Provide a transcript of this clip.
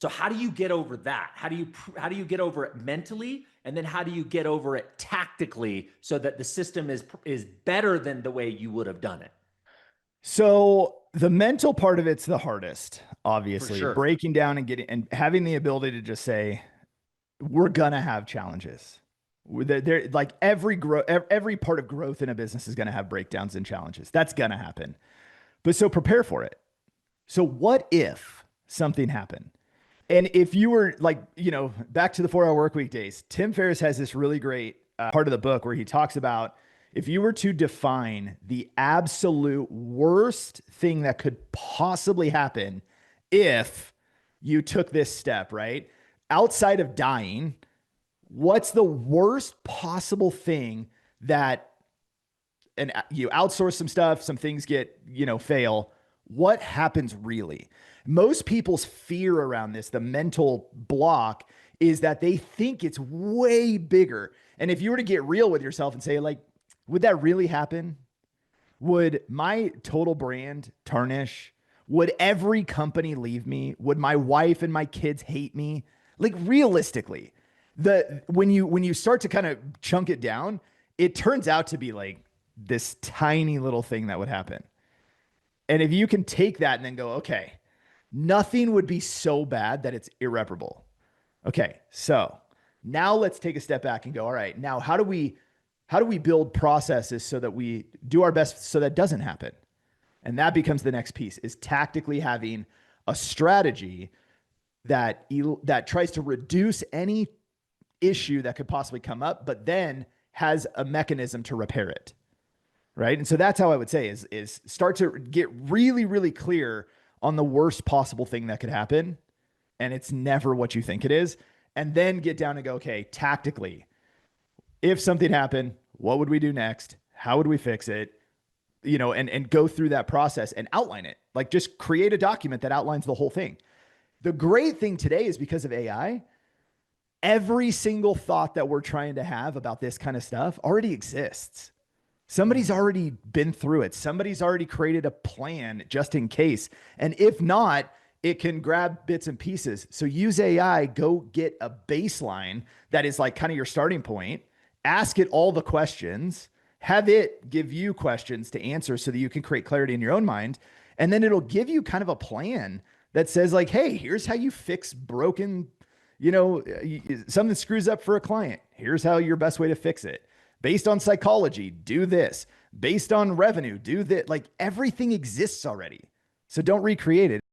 So how do you get over that? How do you get over it mentally, and then how do you get over it tactically so that the system is better than the way you would have done it? So the mental part of it's the hardest, For obviously. sure. Breaking down and getting and having the ability to just say, we're gonna have challenges. There, like every part of growth in a business is gonna have breakdowns and challenges. That's gonna happen. But so prepare for it. So what if something happened? And if you were like, back to the 4 hour work week days, Tim Ferriss has this really great part of the book where he talks about if you were to define the absolute worst thing that could possibly happen if you took this step, right? Outside of dying, what's the worst possible thing that, and you outsource some stuff, some things get, fail. What happens really? Most people's fear around this, the mental block, is that they think it's way bigger. And if you were to get real with yourself and say, like, would that really happen? Would my total brand tarnish? Would every company leave me? Would my wife and my kids hate me? Like realistically, the when you start to kind of chunk it down, it turns out to be like this tiny little thing that would happen. And if you can take that and then go, okay, nothing would be so bad that it's irreparable. Okay, so now let's take a step back and go, all right, now how do we build processes so that we do our best so that doesn't happen? And that becomes the next piece is tactically having a strategy that tries to reduce any issue that could possibly come up, but then has a mechanism to repair it. Right. And so that's how I would say is start to get really, really clear on the worst possible thing that could happen. And it's never what you think it is. And then get down and go, okay, tactically, if something happened, what would we do next? How would we fix it? And go through that process and outline it. Like just create a document that outlines the whole thing. The great thing today is because of AI, every single thought that we're trying to have about this kind of stuff already exists. Somebody's already been through it. Somebody's already created a plan just in case. And if not, it can grab bits and pieces. So use AI, go get a baseline that is like kind of your starting point, ask it all the questions, have it give you questions to answer so that you can create clarity in your own mind. And then it'll give you kind of a plan that says like, hey, here's how you fix broken, something screws up for a client. Here's how your best way to fix it. Based on psychology, do this. Based on revenue, do that. Like everything exists already. So don't recreate it.